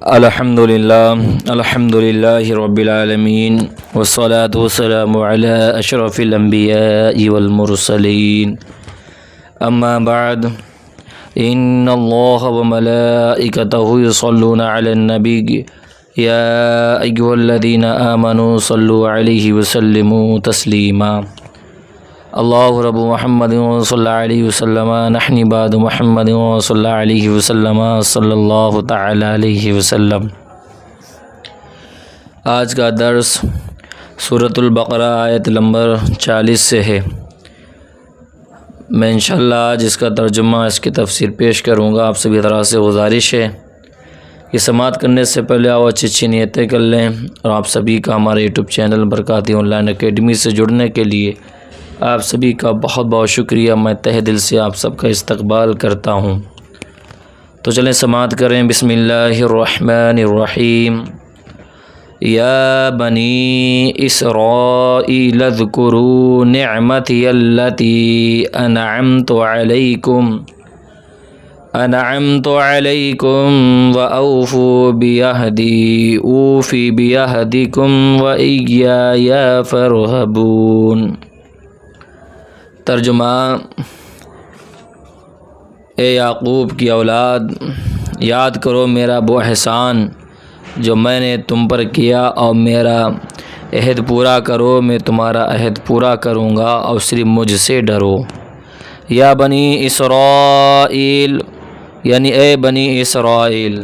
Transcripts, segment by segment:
الحمدللہ رب العالمین والصلاة والسلام علی اشرف الانبیاء والمرسلین اما بعد ان اللہ وملائکتہ یصلون علی النبی یا ایھا الذین آمنوا صلوا علیہ وسلموا تسلیما اللہ رب محمد صلی اللہ علیہ وسلم نحن بعد محمد صلی اللہ علیہ وسلم صلی اللہ تعالی علیہ وسلم۔ آج کا درس سورۃ البقرہ آیت نمبر 40 سے ہے۔ میں انشاءاللہ آج اس کا ترجمہ، اس کی تفسیر پیش کروں گا۔ آپ سبھی طرح سے گزارش ہے کہ سماعت کرنے سے پہلے آؤ اچھی نیتیں کر لیں، اور آپ سبھی کا ہمارے YouTube channel Barkati online academy سے جڑنے کے لیے آپ سبھی کا بہت بہت شکریہ۔ میں تہ دل سے آپ سب کا استقبال کرتا ہوں۔ تو چلیں سماعت کریں۔ بسم اللہ الرحمن الرحیم۔ یا بنی اسرائیل اذکروا نعمتی التی انعمت علیکم وأوفوا بیہدی اوفی بیہدکم وإیایا فارہبون۔ ترجمہ: اے یعقوب کی اولاد، یاد کرو میرا وہ احسان جو میں نے تم پر کیا، اور میرا عہد پورا کرو، میں تمہارا عہد پورا کروں گا، اور صرف مجھ سے ڈرو۔ یا بنی اسرائیل یعنی اے بنی اسرائیل۔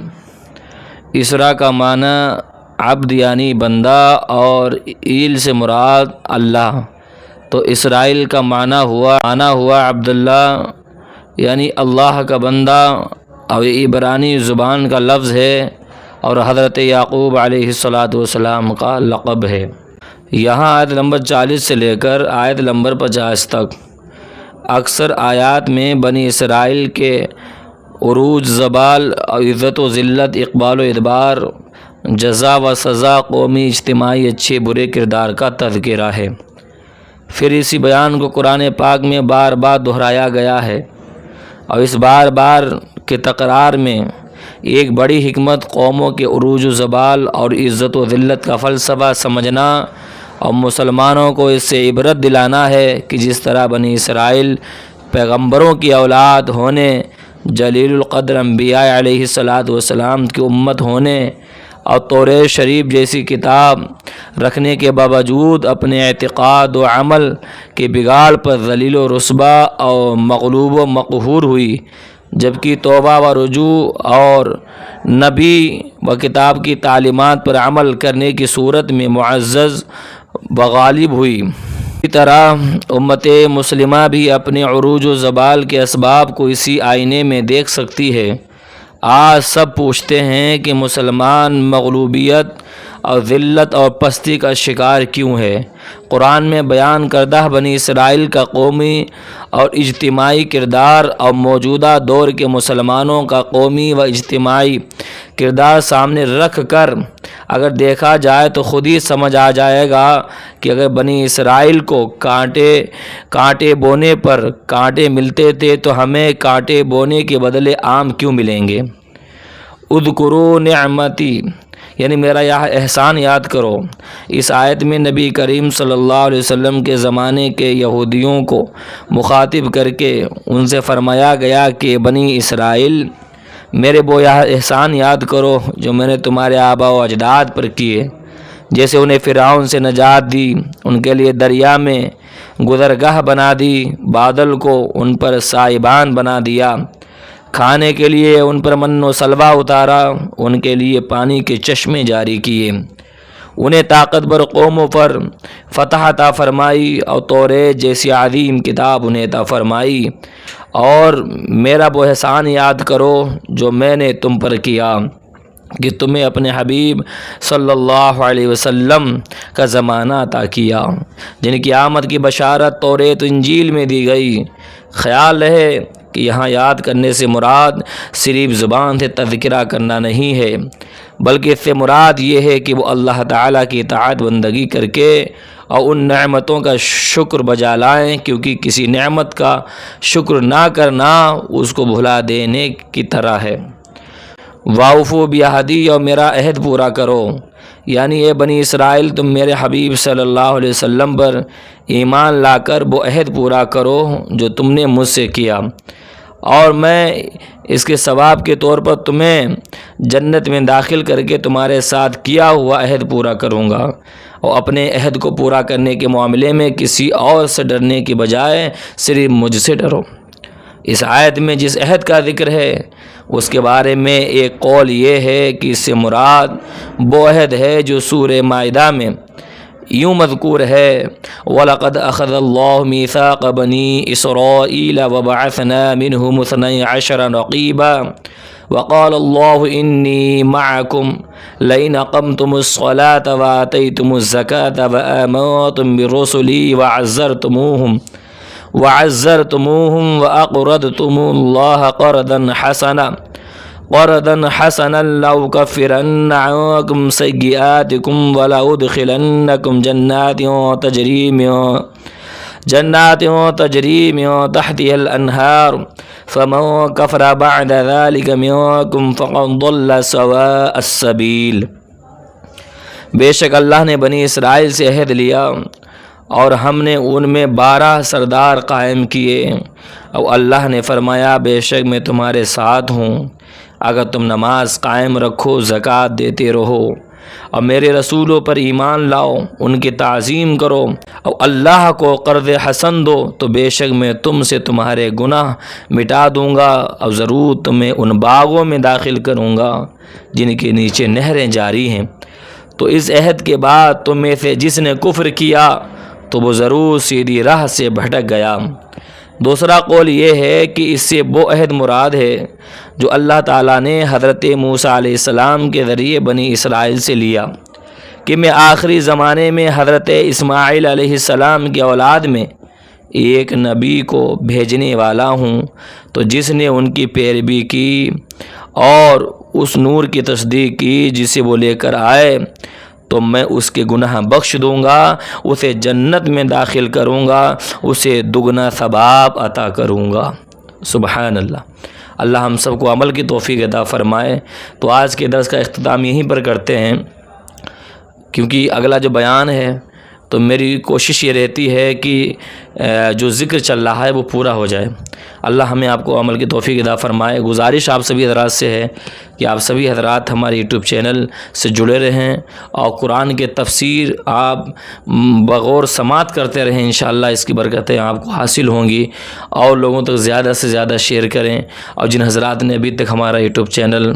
اسرا کا معنی عبد یعنی بندہ، اور ایل سے مراد اللہ، تو اسرائیل کا معنی ہوا عبداللہ یعنی اللہ کا بندہ، اور یہ عبرانی زبان کا لفظ ہے، اور حضرت یعقوب علیہ السلام کا لقب ہے۔ یہاں آیت نمبر 40 سے لے کر آیت نمبر 50 تک اکثر آیات میں بنی اسرائیل کے عروج، زوال، عزت و ذلت، اقبال و ادبار، جزا و سزا، قومی اجتماعی اچھے برے کردار کا تذکرہ ہے۔ پھر اسی بیان کو قرآن پاک میں بار بار دہرایا گیا ہے، اور اس بار بار کے تکرار میں ایک بڑی حکمت قوموں کے عروج و زوال اور عزت و ذلت کا فلسفہ سمجھنا، اور مسلمانوں کو اس سے عبرت دلانا ہے کہ جس طرح بنی اسرائیل پیغمبروں کی اولاد ہونے، جلیل القدر انبیاء علیہ السلام کی امت ہونے، اور توریت شریف جیسی کتاب رکھنے کے باوجود اپنے اعتقاد و عمل کے بگاڑ پر ذلیل و رسوا اور مغلوب و مقہور ہوئی، جبکہ توبہ و رجوع اور نبی و کتاب کی تعلیمات پر عمل کرنے کی صورت میں معزز و غالب ہوئی۔ اسی طرح امت مسلمہ بھی اپنے عروج و زوال کے اسباب کو اسی آئینے میں دیکھ سکتی ہے۔ آج سب پوچھتے ہیں کہ مسلمان مغلوبیت اور ذلت اور پستی کا شکار کیوں ہے؟ قرآن میں بیان کردہ بنی اسرائیل کا قومی اور اجتماعی کردار اور موجودہ دور کے مسلمانوں کا قومی و اجتماعی کردار سامنے رکھ کر اگر دیکھا جائے تو خود ہی سمجھ آ جائے گا کہ اگر بنی اسرائیل کو کانٹے بونے پر کانٹے ملتے تھے تو ہمیں کانٹے بونے کے بدلے آم کیوں ملیں گے؟ اذکروا نعمتی یعنی میرا یہ احسان یاد کرو۔ اس آیت میں نبی کریم صلی اللہ علیہ وسلم کے زمانے کے یہودیوں کو مخاطب کر کے ان سے فرمایا گیا کہ بنی اسرائیل، میرے وہ احسان یاد کرو جو میں نے تمہارے آباء و اجداد پر کیے، جیسے انہیں فرعون سے نجات دی، ان کے لیے دریا میں گزرگاہ بنا دی، بادل کو ان پر سائبان بنا دیا، کھانے کے لیے ان پر من و سلوہ اتارا، ان کے لیے پانی کے چشمے جاری کیے، انہیں طاقتور قوموں پر فتح عطا فرمائی، اور توریت جیسی عظیم کتاب انہیں عطا فرمائی، اور میرا وہ احسان یاد کرو جو میں نے تم پر کیا کہ تمہیں اپنے حبیب صلی اللہ علیہ وسلم کا زمانہ عطا کیا، جن کی آمد کی بشارت توریت و انجیل میں دی گئی۔ خیال رہے کہ یہاں یاد کرنے سے مراد صرف زبان سے تذکرہ کرنا نہیں ہے، بلکہ اس سے مراد یہ ہے کہ وہ اللہ تعالیٰ کی اطاعت بندگی کر کے اور ان نعمتوں کا شکر بجا لائیں، کیونکہ کسی نعمت کا شکر نہ کرنا اس کو بھلا دینے کی طرح ہے۔ واوفو بعہدی، اور میرا عہد پورا کرو، یعنی اے بنی اسرائیل تم میرے حبیب صلی اللہ علیہ وسلم پر ایمان لا کر وہ عہد پورا کرو جو تم نے مجھ سے کیا، اور میں اس کے ثواب کے طور پر تمہیں جنت میں داخل کر کے تمہارے ساتھ کیا ہوا عہد پورا کروں گا، اور اپنے عہد کو پورا کرنے کے معاملے میں کسی اور سے ڈرنے کی بجائے صرف مجھ سے ڈرو۔ اس آیت میں جس عہد کا ذکر ہے اس کے بارے میں ایک قول یہ ہے کہ اس سے مراد وہ عہد ہے جو سورہ مائدہ میں یوں مذکور ہے، وَلَقَدْ أَخَذَ اللَّهُ مِيثَاقَ بَنِي إِسْرَائِيلَ وَبَعَثْنَا مِنْهُمُ 12 رَقِيبًا وَقَالَ اللَّهُ إِنِّي مَعَكُمْ لَئِنْ أَقَمْتُمُ الصَّلَاةَ وَآتَيْتُمُ الزَّكَاةَ وَآمَنْتُمْ بِرُسُلِي وَعَزَّرْتُمُوهُمْ وَأَقْرَضْتُمُ اللَّهَ قرضا حسنا لأكفرن عنكم سيئاتكم ولأدخلنكم جنات تجري من تحتها الأنهار فمن كفر بعد ذلك منكم فقد ضل سواء السبيل۔ بے شک اللہ نے بنی اسرائیل سے عہد لیا اور ہم نے ان میں 12 سردار قائم کیے، اور اللہ نے فرمایا بے شک میں تمہارے ساتھ ہوں اگر تم نماز قائم رکھو، زکوٰۃ دیتے رہو، اور میرے رسولوں پر ایمان لاؤ، ان کی تعظیم کرو، اور اللہ کو قرض حسن دو، تو بے شک میں تم سے تمہارے گناہ مٹا دوں گا، اور ضرور تمہیں ان باغوں میں داخل کروں گا جن کے نیچے نہریں جاری ہیں۔ تو اس عہد کے بعد تم میں سے جس نے کفر کیا تو وہ ضرور سیدھی راہ سے بھٹک گیا۔ دوسرا قول یہ ہے کہ اس سے وہ عہد مراد ہے جو اللہ تعالیٰ نے حضرت موسیٰ علیہ السلام کے ذریعے بنی اسرائیل سے لیا کہ میں آخری زمانے میں حضرت اسماعیل علیہ السلام کی اولاد میں ایک نبی کو بھیجنے والا ہوں، تو جس نے ان کی پیروی کی اور اس نور کی تصدیق کی جسے وہ لے کر آئے تو میں اس کے گناہ بخش دوں گا، اسے جنت میں داخل کروں گا، اسے دگنا ثواب عطا کروں گا۔ سبحان اللہ۔ اللہ ہم سب کو عمل کی توفیق عطا فرمائے۔ تو آج کے درس کا اختتام یہیں پر کرتے ہیں، کیونکہ اگلا جو بیان ہے تو میری کوشش یہ رہتی ہے کہ جو ذکر چل رہا ہے وہ پورا ہو جائے۔ اللہ ہمیں آپ کو عمل کی توفیق عطا فرمائے۔ گزارش آپ سبھی حضرات سے ہے کہ آپ سبھی حضرات ہمارے یوٹیوب چینل سے جڑے رہیں اور قرآن کے تفسیر آپ بغور سماعت کرتے رہیں، انشاءاللہ اس کی برکتیں آپ کو حاصل ہوں گی، اور لوگوں تک زیادہ سے زیادہ شیئر کریں، اور جن حضرات نے ابھی تک ہمارا YouTube channel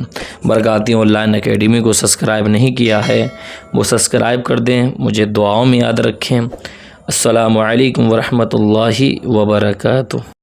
Barkati online academy کو سبسکرائب نہیں کیا ہے وہ سبسکرائب کر دیں، مجھے دعاؤں میں یاد رکھیں۔ السلام علیکم ورحمۃ اللہ وبرکاتہ۔